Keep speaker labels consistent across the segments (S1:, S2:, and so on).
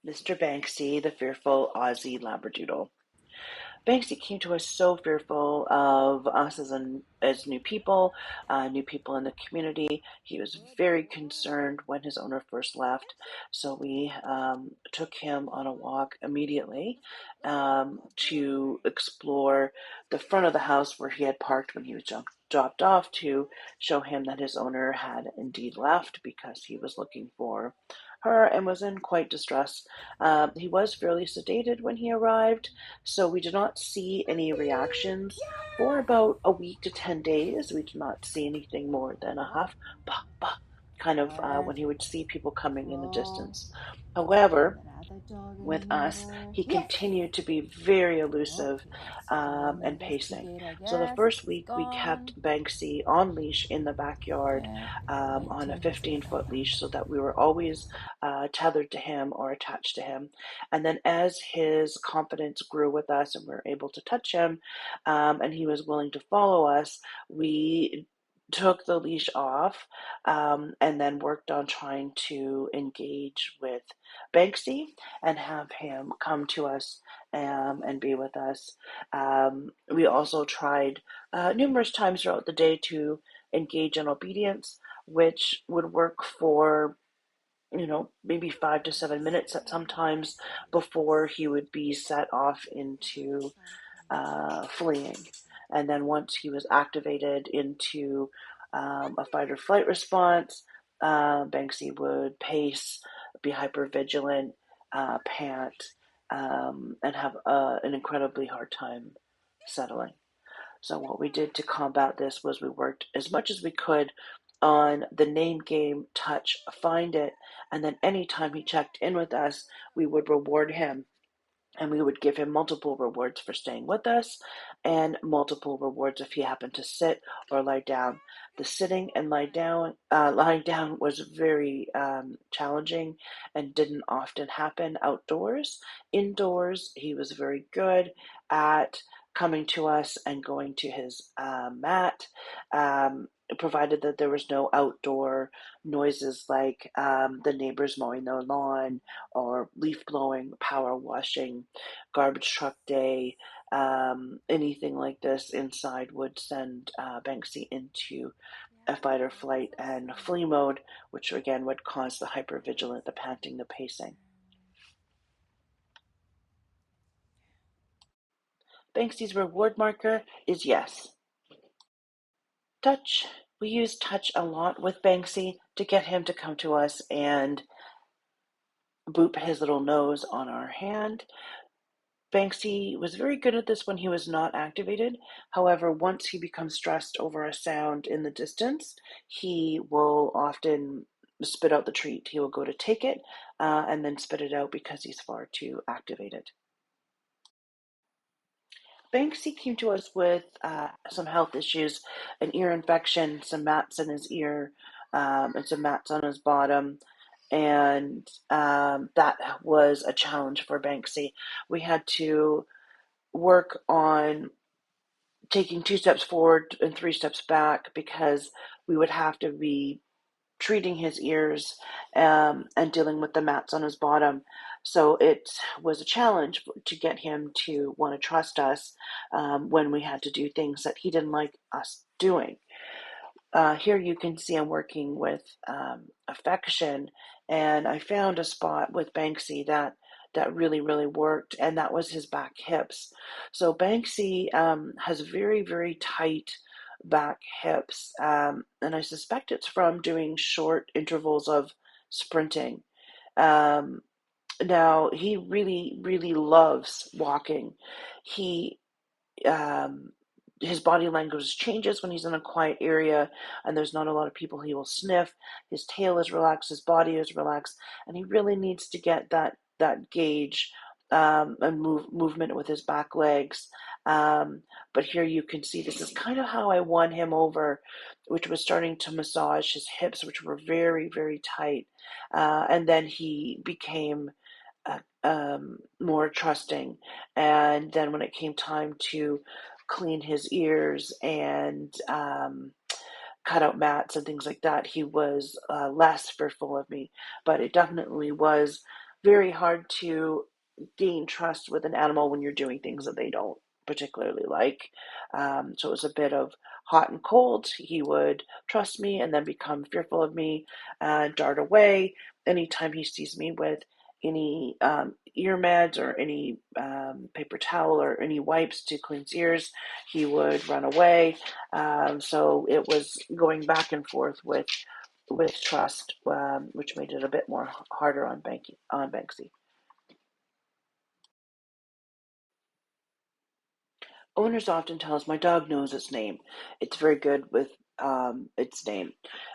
S1: Mr. Banksy, the fearful Aussie Labradoodle. Banksy came to us so fearful of us as new people in the community. He was very concerned when his owner first left, so we took him on a walk immediately to explore the front of the house where he had parked when he was dropped off to show him that his owner had indeed left because he was looking for her and was in quite distress. He was fairly sedated when he arrived, so we did not see any reactions for about a week to 10 days. We did not see anything more than a huff, bah, bah, kind of when he would see people coming in the distance. However, with us, he continued to be very elusive and pacing. So the first week we kept Banksy on leash in the backyard on a 15-foot leash so that we were always tethered to him or attached to him. And then as his confidence grew with us and we were able to touch him and he was willing to follow us, we took the leash off and then worked on trying to engage with Banksy and have him come to us and be with us. We also tried numerous times throughout the day to engage in obedience, which would work for maybe 5 to 7 minutes at sometimes before he would be set off into fleeing. And then once he was activated into a fight or flight response, Banksy would pace, be hyper vigilant, pant, and have an incredibly hard time settling. So what we did to combat this was we worked as much as we could on the name game, touch, find it, and then anytime he checked in with us, we would reward him and we would give him multiple rewards for staying with us and multiple rewards if he happened to sit or lie down. The sitting and lying down was very challenging and didn't often happen outdoors. Indoors, he was very good at coming to us and going to his mat, provided that there was no outdoor noises like the neighbors mowing their lawn or leaf blowing, power washing, garbage truck day, anything like this inside would send Banksy into a fight or flight and flee mode, which again would cause the hypervigilant, the panting, the pacing. Banksy's reward marker is yes. Touch. We use touch a lot with Banksy to get him to come to us and boop his little nose on our hand. Banksy was very good at this when he was not activated. However, once he becomes stressed over a sound in the distance, he will often spit out the treat. He will go to take it and then spit it out because he's far too activated. Banksy came to us with some health issues, an ear infection, some mats in his ear, and some mats on his bottom. And that was a challenge for Banksy. We had to work on taking 2 steps forward and 3 steps back because we would have to be treating his ears and dealing with the mats on his bottom. So it was a challenge to get him to want to trust us when we had to do things that he didn't like us doing. Here you can see I'm working with affection, and I found a spot with Banksy that really, really worked, and that was his back hips. So Banksy has very, very tight back hips, and I suspect it's from doing short intervals of sprinting. Um, Now, he really, really loves walking. He um, his body language changes when he's in a quiet area and there's not a lot of people. He will sniff. His tail is relaxed. His body is relaxed, and he really needs to get that gauge and movement with his back legs. But here you can see this is kind of how I won him over, which was starting to massage his hips, which were very, very tight, and then he became more trusting. And then when it came time to clean his ears and cut out mats and things like that, he was less fearful of me. But it definitely was very hard to gain trust with an animal when you're doing things that they don't particularly like. So it was a bit of hot and cold. He would trust me and then become fearful of me, dart away. Anytime he sees me with any ear meds or any paper towel or any wipes to clean his ears, he would run away. So it was going back and forth with trust, which made it a bit more harder on Banksy. Owners often tell us my dog knows its name. It's very good with its name.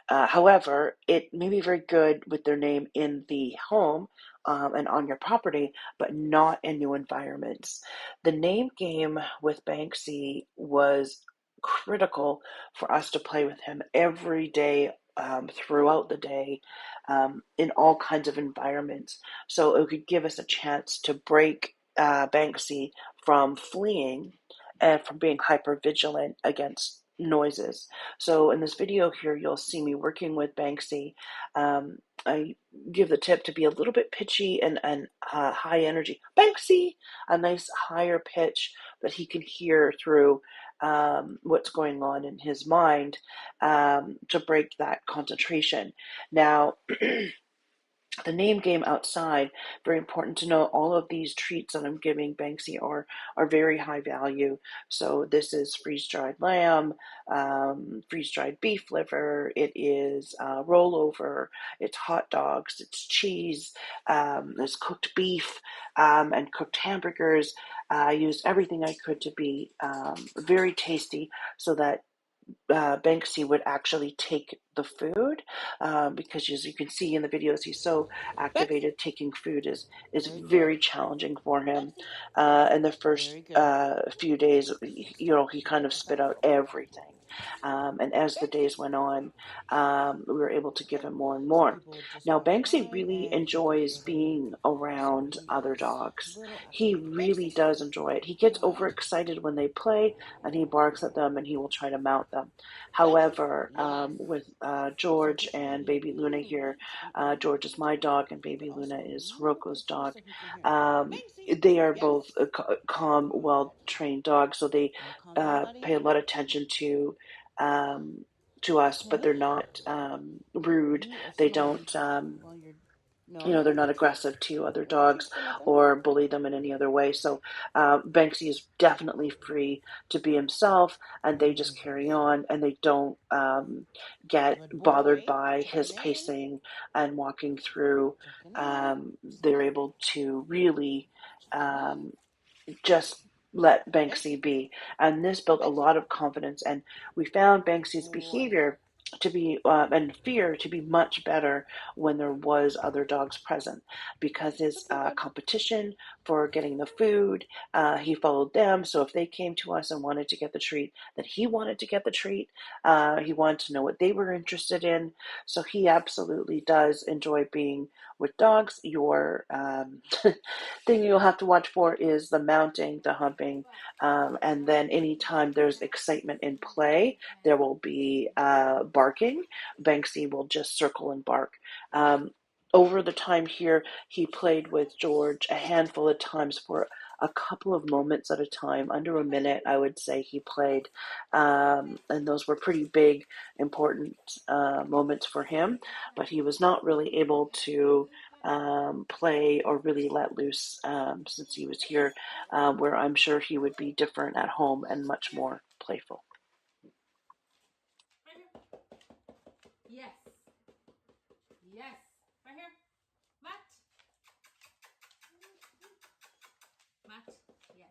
S1: However, it may be very good with their name in the home and on your property, but not in new environments. The name game with Banksy was critical for us to play with him every day. Throughout the day, in all kinds of environments. So it could give us a chance to break Banksy from fleeing and from being hyper vigilant against noises. So in this video here, you'll see me working with Banksy. I give the tip to be a little bit pitchy and high energy. Banksy, a nice higher pitch that he can hear through what's going on in his mind to break that concentration. Now, the name game outside, very important to know all of these treats that I'm giving Banksy are very high value. So this is freeze-dried lamb, freeze-dried beef liver, it is rollover, it's hot dogs, it's cheese, there's cooked beef and cooked hamburgers. I used everything I could to be very tasty so that Banksy would actually take the food because, as you can see in the videos, he's so
S2: Banksy.
S1: activated. Taking food is
S2: Very good.
S1: very challenging for him.
S2: Banksy.
S1: In the first
S2: Very good.
S1: few days, he kind of spit out everything. And as the
S2: Banksy.
S1: days went on, we were able to give him more and
S2: Some
S1: more.
S2: people would just
S1: Now,
S2: walk
S1: Banksy
S2: by
S1: really
S2: and he could hear
S1: enjoys
S2: her.
S1: being
S2: So
S1: around
S2: he
S1: other
S2: was a
S1: dogs.
S2: little
S1: He
S2: activated.
S1: really
S2: Banksy.
S1: does enjoy it. He gets
S2: Good.
S1: overexcited when they play and he barks at them and he will try to mount them.
S2: Banksy.
S1: However,
S2: Yes.
S1: with
S2: So
S1: George
S2: just so
S1: and
S2: he
S1: Baby Luna here, George is my dog and
S2: but
S1: Baby
S2: also
S1: Luna
S2: a
S1: is
S2: little
S1: Roko's
S2: bit just
S1: dog.
S2: so he can hear.
S1: Um,
S2: Banksy.
S1: they are
S2: Yes.
S1: both calm, well trained dogs, so they
S2: No calling
S1: pay a
S2: anybody.
S1: lot of attention um, to us, but they're not rude.
S2: Say
S1: They
S2: hi
S1: don't.
S2: while you're. No.
S1: They're not aggressive to other
S2: No,
S1: dogs
S2: keep them open.
S1: or bully them in any other way. So Banksy is definitely free to be himself, and they just carry on, and they don't get
S2: Good
S1: bothered
S2: boy.
S1: by his
S2: Checking in.
S1: pacing and walking through.
S2: Checking in.
S1: They're able to really
S2: Checking in.
S1: um, just let Banksy
S2: Banksy.
S1: be. And this built a
S2: Banksy.
S1: lot of confidence. And we found
S2: Good
S1: Banksy's
S2: boy.
S1: behavior to be and fear to be much better when there was other dogs present because his
S2: Good boy.
S1: competition for getting the food, he followed them. So if they came to us and wanted to get the treat, then he wanted to get the treat. He wanted to know what they were interested in. So he absolutely does enjoy being with dogs. Your thing you'll have to watch for is the mounting, the humping, and then anytime there's excitement in play, there will be barking. Banksy will just circle and bark. Um, Over the time here, he played with George a handful of times for a couple of moments at a time, under a minute, I would say he played. And those were pretty big, important moments for him, but he was not really able to play or really let loose since he was here, where I'm sure he would be different at home and much more playful.
S2: Yes. Yes. Right here. Matt. Matt. Yes.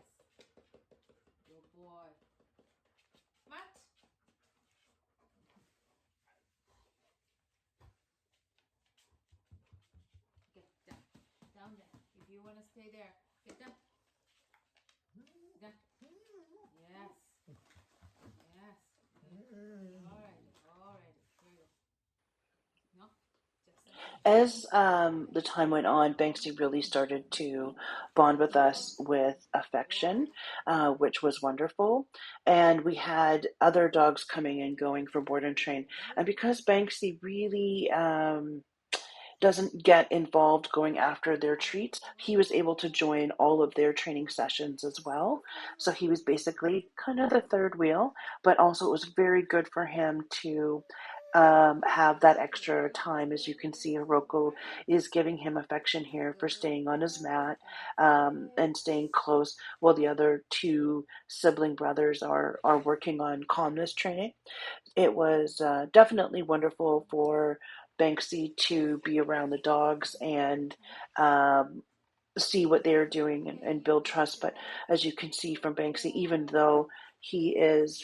S2: Good boy. Matt. Get down. Down there. If you want to stay there, get down. Down. Yes. Yes. All right. All right. Here you go. No. Just like that.
S1: As the time went on, Banksy really started to bond with us with affection, which was wonderful. And we had other dogs coming and going for board and train. And because Banksy really doesn't get involved going after their treats. He was able to join all of their training sessions as well. So he was basically kind of the third wheel, but also it was very good for him to have that extra time. As you can see, Hiroko is giving him affection here for staying on his mat and staying close while the other two sibling brothers are working on calmness training. It was definitely wonderful for Banksy to be around the dogs and um, see what they're doing and build trust. But as you can see from Banksy, even though he is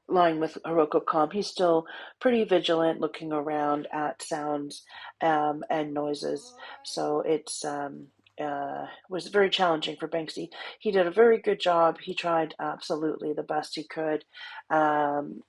S1: lying with Hiroko calm, he's still pretty vigilant, looking around at sounds and noises. So it's was very challenging for Banksy. He did a very good job. He tried absolutely the best he could. Um,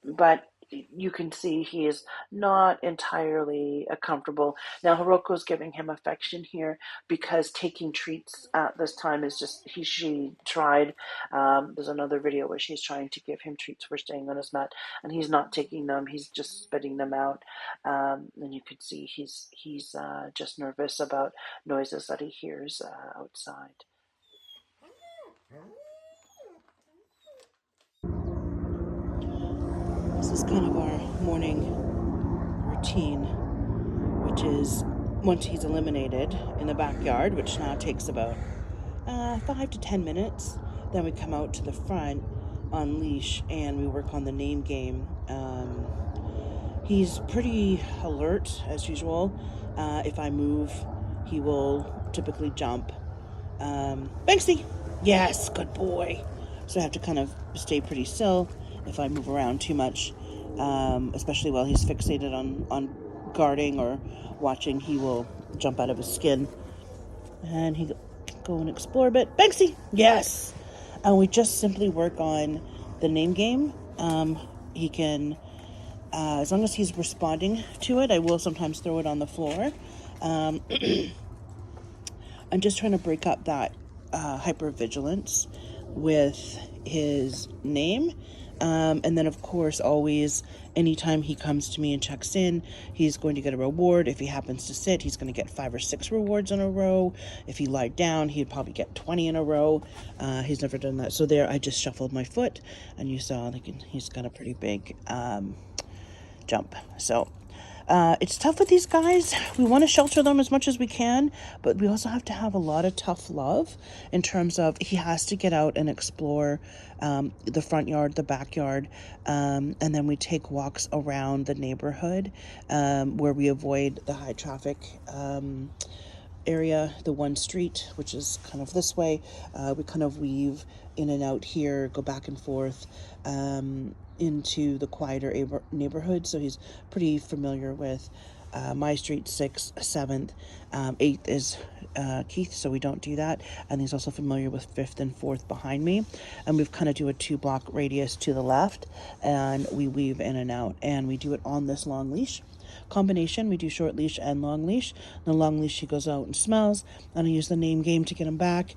S1: but you can see he is not entirely comfortable. Now Hiroko's giving him affection here because taking treats at this time is just she tried. There's another video where she's trying to give him treats for staying on his mat, and he's not taking them. He's just spitting them out, and you can see he's just nervous about noises that he hears outside. This is kind of our morning routine, which is once he's eliminated in the backyard, which now takes about 5 to 10 minutes, then we come out to the front on leash and we work on the name game. He's pretty alert as usual. If I move, he will typically jump. Banksy! Yes, good boy. So I have to kind of stay pretty still if I move around too much, especially while he's fixated on guarding or watching. He will jump out of his skin. And he can go and explore a bit. Banksy! Yes! And we just simply work on the name game. He can, as long as he's responding to it, I will sometimes throw it on the floor. I'm just trying to break up that hypervigilance with his name. And then, of course, always, anytime he comes to me and checks in, he's going to get a reward. If he happens to sit, he's going to get 5 or 6 rewards in a row. If he lied down, he'd probably get 20 in a row. He's never done that. So there, I just shuffled my foot, and you saw like he's got a pretty big jump. So it's tough with these guys. We want to shelter them as much as we can, but we also have to have a lot of tough love in terms of he has to get out and explore the front yard, the backyard, and then we take walks around the neighborhood where we avoid the high traffic area, the one street, which is kind of this way. We kind of weave in and out here, go back and forth into the quieter neighborhood. So he's pretty familiar with my street, 6th, 7th, 8th is Keith, so we don't do that. And he's also familiar with 5th and 4th behind me. And we've kind of do a 2-block radius to the left, and we weave in and out. And we do it on this long leash combination. We do short leash and long leash. The long leash, he goes out and smells, and I use the name game to get him back.